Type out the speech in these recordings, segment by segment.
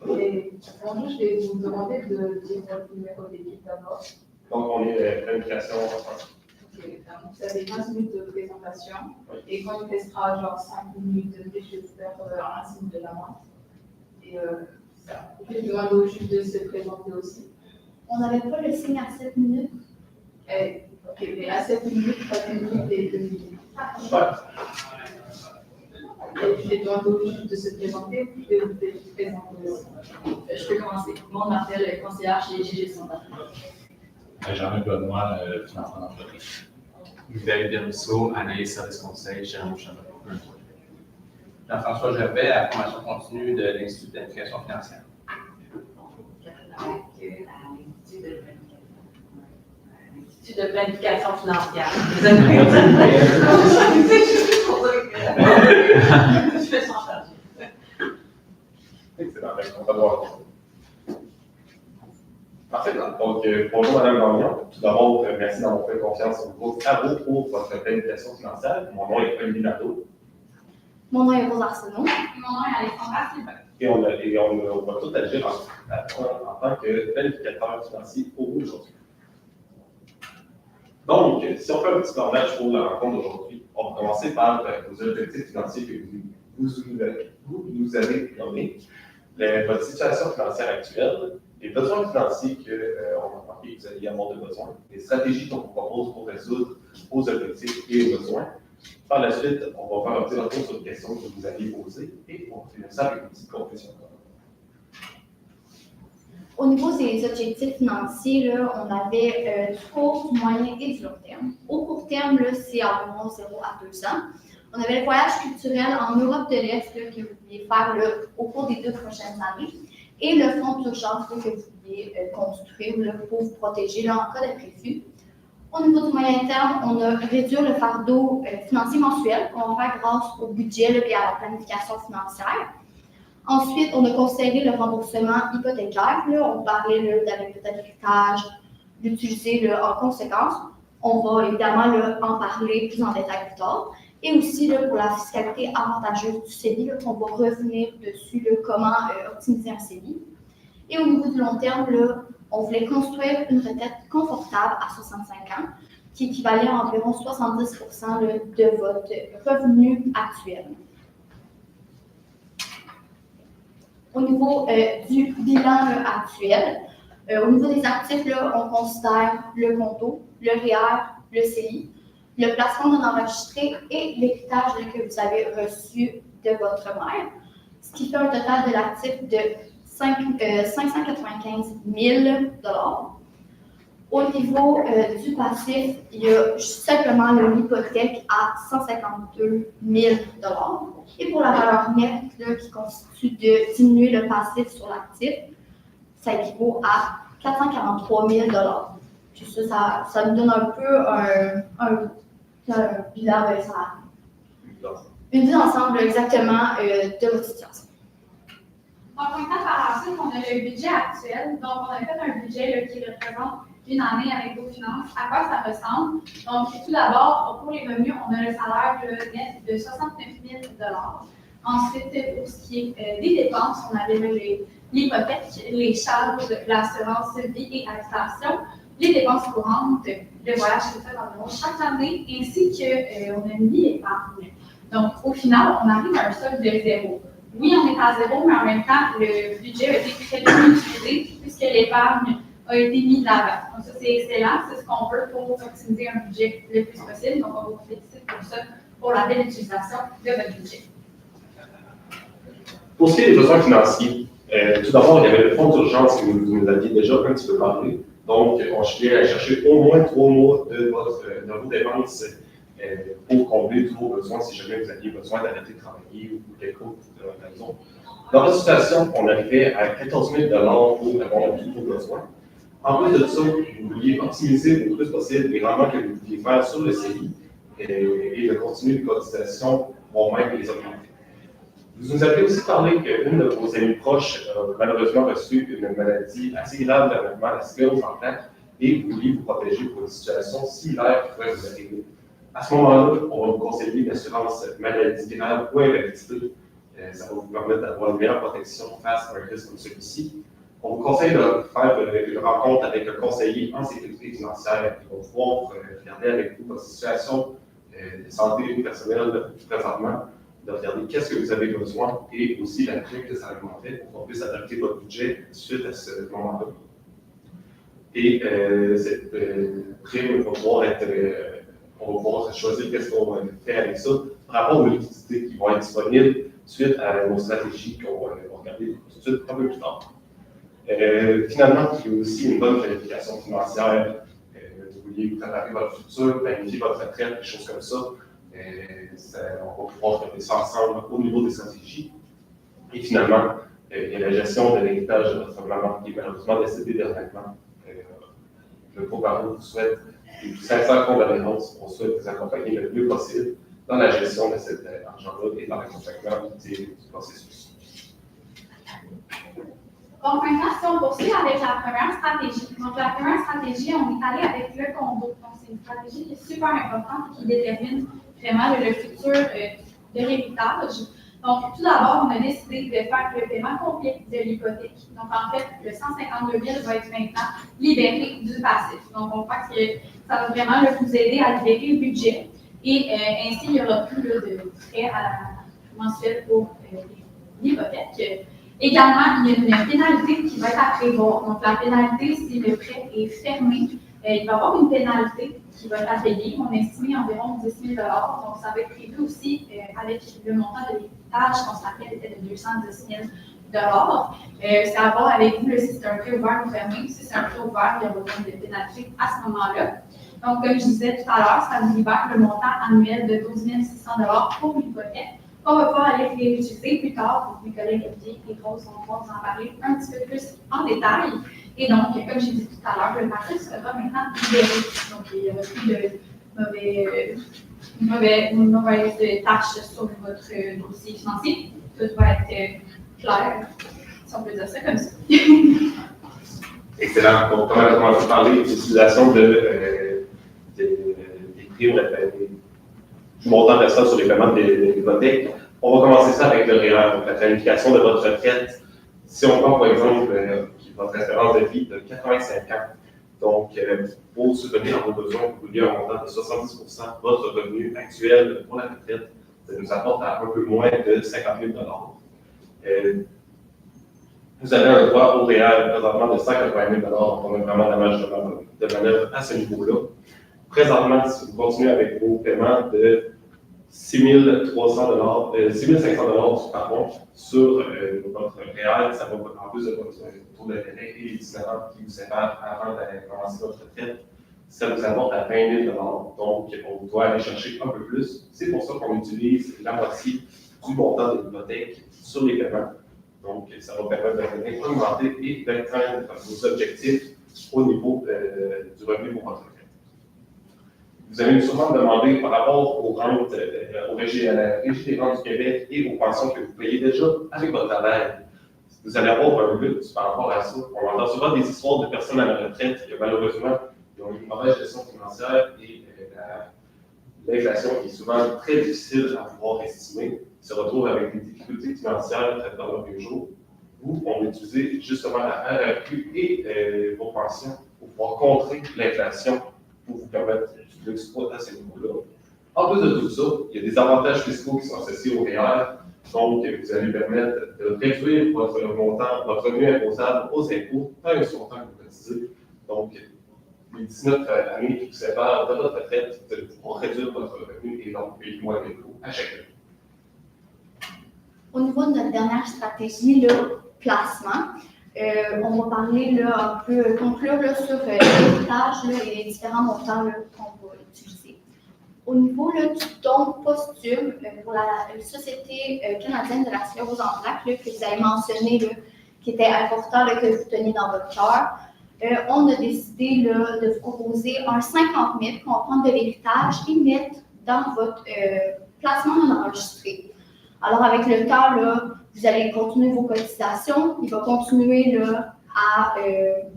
Et bonjour, je vais vous demander de dire votre numéro d'équipe d'abord. Donc, on est planification. Ok, donc vous avez 15 minutes de présentation. Et quand il restera genre 5 minutes, je vais vous faire un signe de la main. Et ça. Je vais demander au juge de se présenter aussi. On n'avait pas le signe à 7 minutes. Ok, mais à 7 minutes, 3 minutes et 2 minutes. Ouais. Je vais demander au juge de se présenter, puis de vous présenter aussi. Je peux commencer. Mon nom est conseillère chez GG Sondage. Jean-Luc Benoît, financement d'entreprise. David Rousseau, analyse service conseil chez Raymond Chabot. Jean-François Gervais, à la formation continue de l'Institut de planification financière. L'Institut de planification financière. Je fais sans charge. Excellent, on va voir. Parfait. Donc, bonjour Madame Gagnon. Tout d'abord, merci d'avoir fait confiance au groupe à vous pour votre planification financière. Mon nom est Olivier Nadeau. Mon nom est Rose Arsenault. Mon nom est Alexandra Silva. Et on va tout agir en tant que planificateur financier pour vous aujourd'hui. Donc, si on fait un petit sondage pour la rencontre d'aujourd'hui, on va commencer par vos objectifs financiers que vous nous avez nommés, votre situation financière actuelle, les besoins financiers qu'on a remarqué que vous allez avoir de besoin, les stratégies qu'on vous propose pour résoudre vos objectifs et vos besoins. Par la suite, on va faire un petit retour sur les questions que vous avez posées et on va finir ça avec une petite conclusion. Au niveau des objectifs financiers, là, on avait du court, du moyen et du long terme. Au court terme, c'est environ 0 à 2 ans. On avait le voyage culturel en Europe de l'Est là, que vous pouviez faire là, au cours des 2 prochaines années et le fonds d'urgence que vous pouviez construire là, pour vous protéger là, en cas d'imprévu. Au niveau du moyen terme, on a réduit le fardeau financier mensuel qu'on va faire grâce au budget là, et à la planification financière. Ensuite, on a considéré le remboursement hypothécaire. Là, on parlait d'avec peut-être l'héritage, d'utiliser en conséquence. On va évidemment là, en parler plus en détail plus tard. Et aussi là, pour la fiscalité avantageuse du CELI, on va revenir dessus là, comment optimiser un CELI. Et au niveau du long terme, là, on voulait construire une retraite confortable à 65 ans, qui équivalait à environ 70% là, de votre revenu actuel. Au niveau du bilan actuel, au niveau des actifs, là, on considère le conto, le REER, le CELI, le placement non enregistré et l'héritage que vous avez reçu de votre mère, ce qui fait un total de l'actif de 595 000 $. Au niveau du passif, il y a simplement l'hypothèque à 152 000 $. Et pour la valeur nette là, qui constitue de diminuer le passif sur l'actif, ça équivaut à 443 000 $. Puis ça nous donne un peu un bilan, une vue d'ensemble exactement de votre situation. Donc, maintenant, par la suite, on a le budget actuel. Donc, on a fait un budget là, qui représente une année avec vos finances. À quoi ça ressemble? Donc, tout d'abord, pour les revenus, on a le salaire net de 69 000 $. Ensuite, pour ce qui est des dépenses, on avait l'hypothèque, les charges, l'assurance vie et habitation, les dépenses courantes, le voyage que fait environ chaque année, ainsi qu'on a mis l'épargne. Donc, au final, on arrive à un solde de 0. Oui, on est à 0, mais en même temps, le budget a été très bien utilisé puisque l'épargne a été mise de l'avant. Donc, ça, c'est excellent. C'est ce qu'on veut pour optimiser un budget le plus possible. Donc, on va vous féliciter pour ça, pour la belle utilisation de votre budget. Pour ce qui est des besoins financiers, tout d'abord, il y avait le fonds d'urgence que vous nous aviez déjà un petit peu parlé. Donc, on cherchait à chercher au moins 3 mois de vos dépenses pour combler tous vos besoins si jamais vous aviez besoin d'arrêter de travailler ou quelque chose de votre maison. Dans votre situation, on arrivait à 14 000 $ pour avoir tous vos besoins. En plus de ça, vous vouliez optimiser le plus possible les rendements que vous pouviez faire sur le CELI et de continuer les cotisations, voire même les augmenter. Vous nous avez aussi parlé qu'une de vos amies proches a malheureusement reçu une maladie assez grave, notamment la sclérose en plaques, et vous vouliez vous protéger pour une situation similaire qui pourrait vous arriver. À ce moment-là, on va vous conseiller une assurance maladie grave ou invalidité Ça va vous permettre d'avoir une meilleure protection face à un risque comme celui-ci. On vous conseille de faire une rencontre avec un conseiller en sécurité financière qui va pouvoir regarder avec vous votre situation de santé personnelle présentement, de regarder qu'est-ce que vous avez besoin et aussi la prime que ça augmenterait pour qu'on puisse adapter votre budget suite à ce moment-là. Et cette prime va pouvoir être, on va pouvoir choisir qu'est-ce qu'on va faire avec ça par rapport aux liquidités qui vont être disponibles suite à nos stratégies qu'on va regarder tout de suite un peu plus tard. Finalement, il y a aussi une bonne planification financière. Vous vouliez vous préparer votre futur, planifier votre retraite, des choses comme ça. On va pouvoir regarder ça ensemble au niveau des stratégies. Et finalement, il y a la gestion de l'héritage de votre maman qui est malheureusement décédée dernièrement. Le coparent vous souhaite une sincère condoléance. On souhaite vous accompagner le mieux possible dans la gestion de cet argent-là et dans l'accompagnement du processus. Donc maintenant, si on poursuit avec la première stratégie. Donc la première stratégie, on est allé avec le condo. Donc c'est une stratégie qui est super importante qui détermine vraiment le futur de l'héritage. Donc tout d'abord, on a décidé de faire le paiement complet de l'hypothèque. Donc en fait, le 152 000 va être maintenant libéré du passif. Donc on pense que ça va vraiment vous aider à libérer le budget. Et ainsi, il n'y aura plus de frais mensuels pour l'hypothèque. Également, il y a une pénalité qui va être à prévoir. Donc, la pénalité, si le prêt est fermé, il va y avoir une pénalité qui va être à payer. On estime environ 10 000 $. Donc, ça va être prévu aussi avec le montant de l'héritage qu'on se rappelle était de 210 000 $. C'est à voir avec vous si c'est un prêt ouvert ou fermé. Si c'est un prêt ouvert, il y aura besoin de pénalité à ce moment-là. Donc, comme je disais tout à l'heure, ça vous libère le montant annuel de 12 600 $ pour l'hypothèque. On va pouvoir aller les utiliser plus tard. Donc, mes collègues Olivier et Rose vont pouvoir vous en parler un petit peu plus en détail. Et donc, comme j'ai dit tout à l'heure, le passif sera maintenant libéré. Donc, il n'y aura plus de mauvaises tâches sur votre dossier financier. Tout va être clair, si on peut dire ça comme ça. Excellent. Donc, comme on a commencé à parler de l'utilisation des primes, du montant restant sur les paiements de l'hypothèque, on va commencer ça avec le REER, donc la planification de votre retraite. Si on prend, par exemple, votre espérance de vie de 85 ans, donc pour subvenir à vos besoins, vous voulez un montant de 70 % de votre revenu actuel pour la retraite, ça nous apporte à un peu moins de 50 000 $. Vous avez un droit au REER présentement de 180 000 $, donc on a vraiment la marge de manœuvre à ce niveau-là. Présentement, si vous continuez avec vos paiements de 6 500 $ par mois sur votre REER, ça va en plus de votre taux d'intérêt et les différents qui vous séparent avant de commencer votre retraite, ça vous apporte à 20 000 $. Donc, on doit aller chercher un peu plus. C'est pour ça qu'on utilise la moitié du montant de l'hypothèque sur les paiements. Donc, ça va permettre de augmenter et d'atteindre vos objectifs au niveau du revenu pour votre retraite. Vous allez sûrement me demander par rapport aux rentes, à la Régie des rentes du Québec et aux pensions que vous payez déjà avec votre travail. Vous allez avoir un but par rapport à ça. On entend souvent des histoires de personnes à la retraite qui, malheureusement, ont une mauvaise gestion financière et l'inflation qui est souvent très difficile à pouvoir estimer, se retrouvent avec des difficultés financières dans leur jour. Vous, on va utiliser justement la RRQ et vos pensions pour pouvoir contrer l'inflation pour vous permettre d'exploiter à ce niveau-là. En plus de tout ça, il y a des avantages fiscaux qui sont associés au REER. Donc, vous allez permettre de réduire votre montant, votre revenu imposable aux impôts, tant et sur temps que vous cotisez. Donc, les 19 années qui vous séparent de votre retraite, vous allez pouvoir réduire votre revenu et donc payer moins d'impôts à chaque année. Au niveau de notre dernière stratégie, le placement, on va parler là, un peu, conclure là, sur l'héritage et les différents montants qu'on va utiliser. Au niveau là, du don posthume pour la Société canadienne de la sclérose en plaques que vous avez mentionné, là, qui était important là, que vous teniez dans votre cœur, on a décidé là, de vous proposer un 50 000 qu'on va prendre de l'héritage et mettre dans votre placement non enregistré. Alors, avec le temps, là, vous allez continuer vos cotisations, il va continuer là, à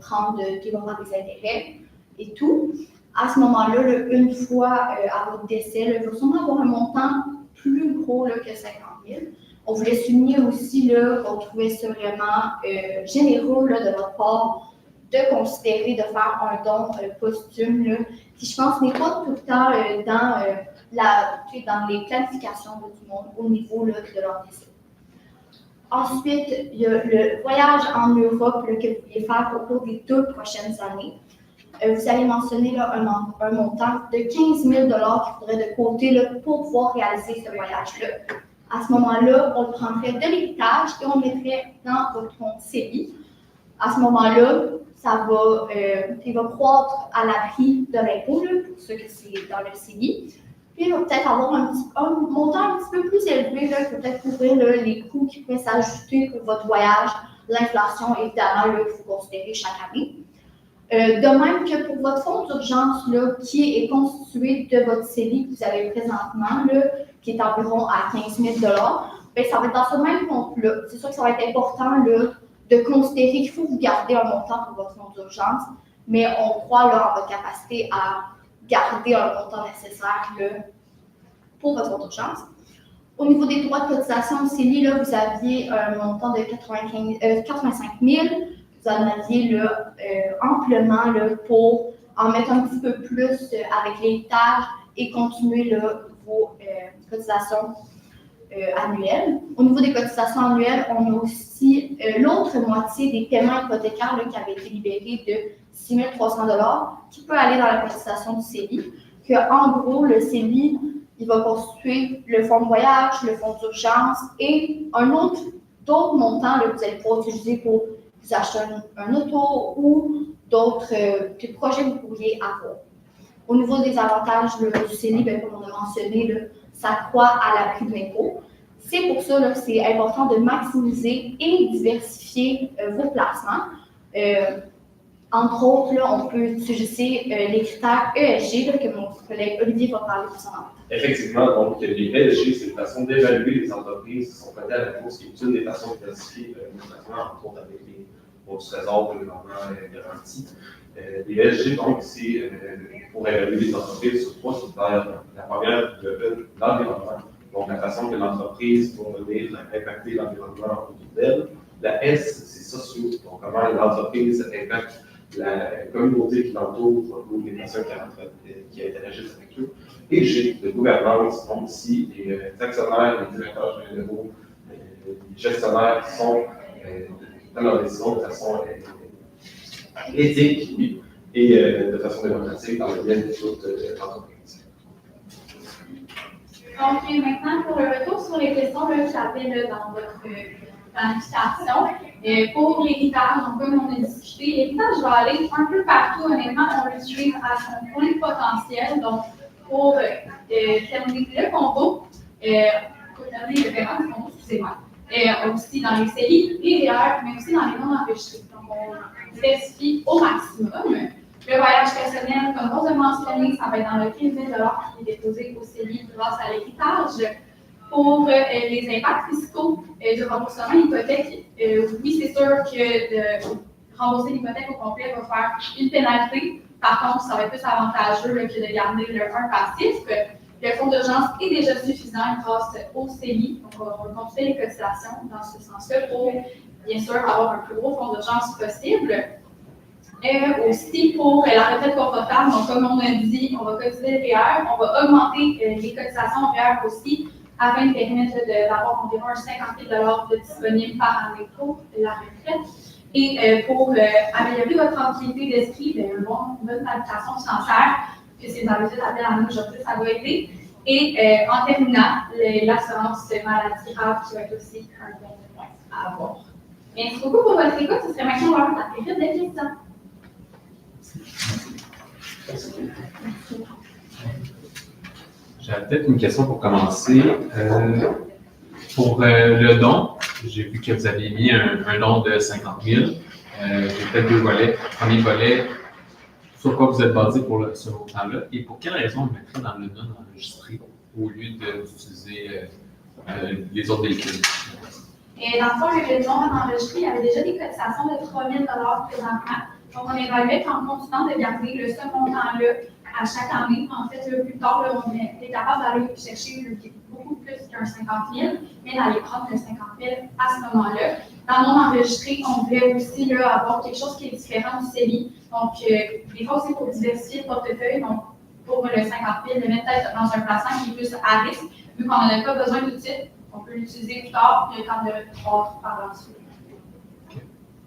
prendre des moments des intérêts et tout. À ce moment-là, là, une fois à votre décès, là, il va sûrement avoir un montant plus gros là, que 50 000. On voulait souligner aussi qu'on trouvait ça vraiment généreux là, de votre part de considérer de faire un don posthume, là, qui je pense n'est pas tout le temps dans les planifications là, du monde au niveau là, de leur décès. Ensuite, il y a le voyage en Europe là, que vous voulez faire au cours des 2 prochaines années. Vous avez mentionné là, un montant de 15 000 qu'il faudrait de côté là, pour pouvoir réaliser ce voyage-là. À ce moment-là, on le prendrait de l'héritage et on le mettrait dans votre compte CELI. À ce moment-là, il va croître à l'abri de l'impôt, pour ceux que c'est dans le CELI. Puis, il va peut-être avoir un montant un petit peu plus élevé, là, qui va peut-être couvrir là, les coûts qui pourraient s'ajouter pour votre voyage, l'inflation, évidemment, qu'il faut considérer chaque année. De même que pour votre fonds d'urgence, qui est constitué de votre CELI que vous avez présentement, là, qui est environ à 15 000 bien, ça va être dans ce même compte-là. C'est sûr que ça va être important là, de considérer qu'il faut vous garder un montant pour votre fonds d'urgence, mais on croit là, en votre capacité à garder un montant nécessaire là, pour votre fonds d'urgence. Au niveau des droits de cotisation au CELI, là, vous aviez un montant de 85 000. Vous en aviez là, amplement là, pour en mettre un petit peu plus avec l'héritage et continuer là, vos cotisations annuelles. Au niveau des cotisations annuelles, on a aussi l'autre moitié des paiements hypothécaires là, qui avaient été libérés de 6 300 qui peut aller dans la cotisation du CELI. En gros, le CELI, il va constituer le fonds de voyage, le fonds d'urgence et d'autres montants là, que vous allez pouvoir utiliser pour vous acheter un auto ou d'autres projets que vous pourriez avoir. Au niveau des avantages du CELI, comme on a mentionné, là, ça croît à l'abri de l'impôt. C'est pour ça que c'est important de maximiser et diversifier vos placements. Entre autres, là, on peut utiliser les critères ESG là, que mon collègue Olivier va parler plus en détail. Effectivement, donc les ESG, c'est une façon d'évaluer les entreprises qui sont cotées à la bourse, qui est une des façons de classifier l'investissement, entre autres avec les bourses du Trésor, le rendement garanti. Les ESG, donc, c'est pour évaluer les entreprises sur 3 critères. La première, l'environnement, donc la façon que l'entreprise va venir impacter l'environnement autour d'elle. La S, c'est sociaux, donc comment l'entreprise impacte la communauté qui l'entoure ou les personnes qui interagissent avec eux. Et G, de gouvernance, donc ici les actionnaires, les directeurs généraux, les gestionnaires qui sont dans leurs décisions de façon éthique et de façon démocratique dans le bien de toute l'entreprise. Donc, maintenant, pour le retour sur les questions que j'avais dans votre planification, pour l'héritage, donc comme on a discuté, l'héritage va aller un peu partout, honnêtement, on le suit à son point potentiel. Donc, pour terminer le combo, excusez-moi, aussi dans les CELI, les REER, mais aussi dans les non enregistrés. Donc, on spécifie au maximum. Le voyage personnel, comme on a mentionné, ça va être dans le 15 000 qui est déposé au CELI grâce à l'héritage. Pour les impacts fiscaux du remboursement hypothèque, oui, c'est sûr que de rembourser l'hypothèque au complet va faire une pénalité. Par contre, ça va être plus avantageux que de garder le 1 passif. Le fonds d'urgence est déjà suffisant grâce au CELI. Donc, on va continuer les cotisations dans ce sens-là pour, bien sûr, avoir un plus gros fonds d'urgence possible. Aussi, pour la retraite confortable, donc, comme on a dit, on va cotiser le REER, on va augmenter les cotisations REER aussi, afin de permettre d'avoir environ 50 000 de disponibles par année pour la retraite. Et pour améliorer votre tranquillité d'esprit, une bonne habitation financière, que si vous avez fait appel à nous aujourd'hui, ça va aider. Et en terminant, l'assurance maladie grave qui va être aussi un bon point à avoir. Merci beaucoup pour votre écoute. Ce serait maintenant l'heure de la période de questions. J'avais peut-être une question pour commencer. Pour le don, j'ai vu que vous aviez mis un don de 50 000. J'ai peut-être 2 volets. Premier volet, sur quoi vous êtes basé pour ce montant-là et pour quelle raison vous mettrez dans le non enregistré au lieu d'utiliser les autres véhicules? Et dans le fond, le non enregistré, il y avait déjà des cotisations de 3 000 présentement. Donc, on évaluait en continuant de garder ce montant-là à chaque année. En fait, plus tard, on est capable d'aller chercher beaucoup plus plus qu'un 50 000, mais d'aller prendre le 50 000 à ce moment-là. Dans le monde enregistré, on voulait aussi là, avoir quelque chose qui est différent du CELI. Donc, des fois aussi pour diversifier le portefeuille, donc pour le 50 000, le mettre peut-être dans un placement qui est plus à risque, vu qu'on n'en a pas besoin tout de suite, on peut l'utiliser plus tard, puis le temps de le voir par la suite.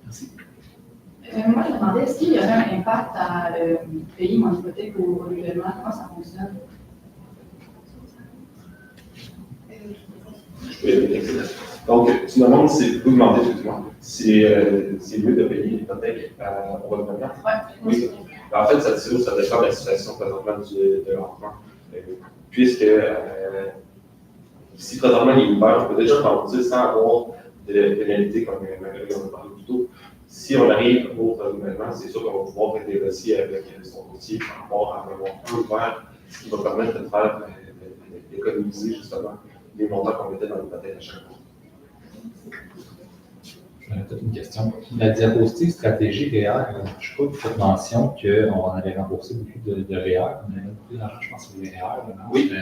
Merci. Moi, je me demandais, est-ce qu'il y aurait un impact à payer mon hypothèque au renouvellement? Comment ça fonctionne? Donc, tu me demandes si vous demandez effectivement si c'est mieux de payer l'hypothèque au renouvellement. Oui. En fait, ça dépend de la situation présentement de l'emprunt. Puisque si présentement il est ouvert, on peut déjà rembourser sans avoir de pénalité, comme on a parlé plus tôt. Si on arrive au renouvellement, c'est sûr qu'on va pouvoir négocier avec son dossier par rapport à un montant ouvert, ce qui va permettre de faire d'économiser justement les montants qu'on mettait dans l'hypothèque à chaque fois. J'aurais peut-être une question. La diapositive stratégie REER, je crois que vous faites mention qu'on avait remboursé beaucoup de REER. On avait beaucoup d'argent, je pense, sur les REER. Oui.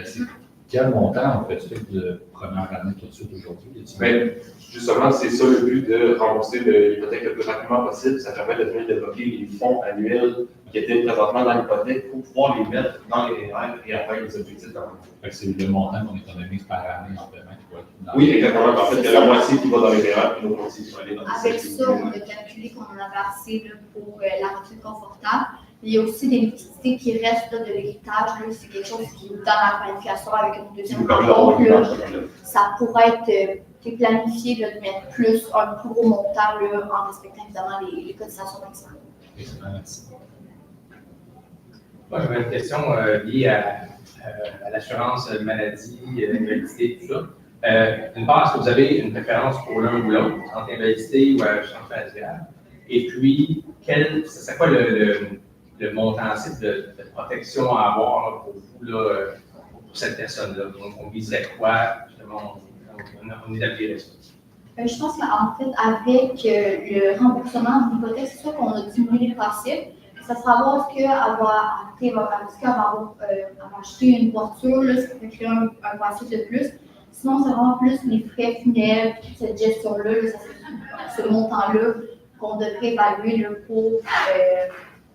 Quel montant on fait de première année tout de suite aujourd'hui? Bien, justement, c'est ça le but de rembourser l'hypothèque le plus rapidement possible. Ça permet de venir développer les fonds annuels qui étaient présentement dans l'hypothèque pour pouvoir les mettre dans les REER et atteindre les objectifs dans Fait que c'est le montant qu'on économise par année en paiement qui va être dans Oui, exactement. En fait, il y a la moitié qui va dans les REER et l'autre moitié qui va aller dans les Avec ça, on a calculé qu'on en avait assez là, pour la retraite confortable. Il y a aussi des liquidités qui restent là, de l'héritage. C'est quelque chose qui est dans la planification avec une deuxième rencontre. Ça pourrait être planifié là, de mettre plus, un plus gros montant là, en respectant évidemment les cotisations maximales. Merci. Moi, j'avais une question liée à l'assurance maladie, invalidité, tout ça. D'une part, est-ce que vous avez une préférence pour l'un ou l'autre, entre invalidité ou assurance maladie? Et puis, c'est quoi le montant cible de protection à avoir là, pour vous, là, pour cette personne-là? Donc, on visait quoi, justement, on établirait ça? Je pense qu'en fait, avec le remboursement de l'hypothèque, c'est sûr qu'on a diminué les principes. Ça sera voir est-ce qu'elle va acheter une voiture, là, ça peut créer un principe de plus. Sinon, ça va plus les frais funèbres, cette gestion-là, là, ce montant-là qu'on devrait évaluer là, pour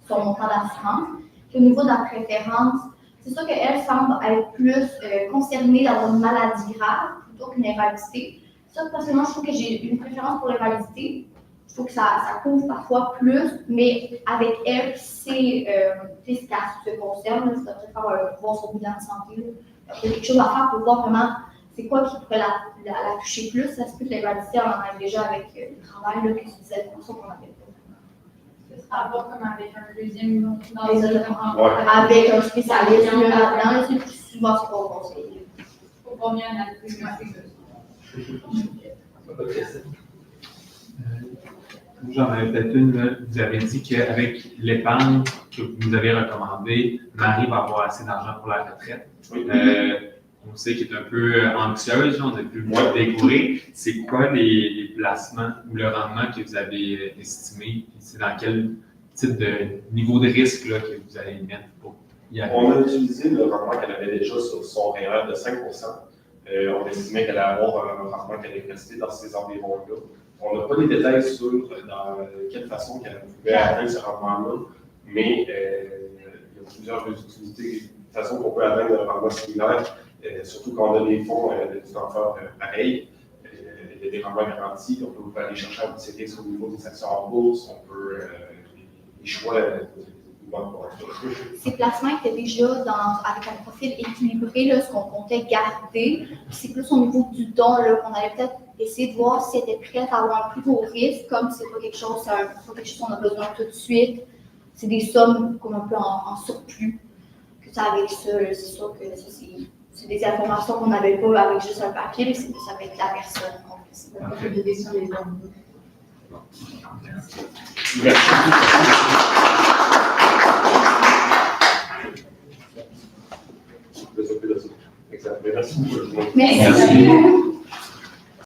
son montant d'assurance. Puis au niveau de la préférence, c'est sûr qu'elle semble être plus concernée d'avoir une maladie grave plutôt qu'une invalidité. Ça, personnellement, je trouve que j'ai une préférence pour l'invalidité. Je trouve que ça couvre parfois plus, mais avec elle, c'est ce qu'elle se concerne. Ça devrait faire voir son bilan de santé. Il y a quelque chose à faire pour voir vraiment c'est quoi qui pourrait la toucher plus. Ça se peut que l'invalidité, on en a déjà avec le travail, là, que tu disais, pour ça qu'on avait pas. Ce sera pas comme avec un deuxième dans Avec un spécialiste là-dedans, c'est plus souvent ce qu'on conseille. Faut pas mieux analyser. J'en avais peut-être une. Vous avez dit qu'avec l'épargne que vous nous avez recommandée, Marie va avoir assez d'argent pour la retraite. Oui. On sait qu'elle est un peu anxieuse, on a pu le découvrir. C'est quoi les placements ou le rendement que vous avez estimé? C'est dans quel type de niveau de risque là, que vous allez mettre pour y aller? On a utilisé le rendement qu'elle avait déjà sur son REER de 5 on estimait qu'elle allait avoir un rendement qui allait rester dans ces environs-là. On n'a pas les détails sur dans quelle façon qu'elle pouvait atteindre ce rendement-là, mais il y a plusieurs façons qu'on peut atteindre un rendement similaire, surtout quand on a des fonds de tout en faire pareil. Il y a des rendements garantis, on peut aller chercher un petit risque au niveau des actions en bourse, on peut les choix Ces placements étaient déjà avec un profil équilibré, là, ce qu'on comptait garder. C'est plus au niveau du don qu'on allait peut-être essayer de voir si elle était prête à avoir un plus gros risque, comme c'est pas quelque chose qu'on a besoin tout de suite. C'est des sommes comme un peu en surplus. Que ça avec ça, c'est sûr que c'est des informations qu'on n'avait pas avec juste un papier, mais c'est plus avec la personne. C'est pas une idée sur les hommes. Merci beaucoup. Merci.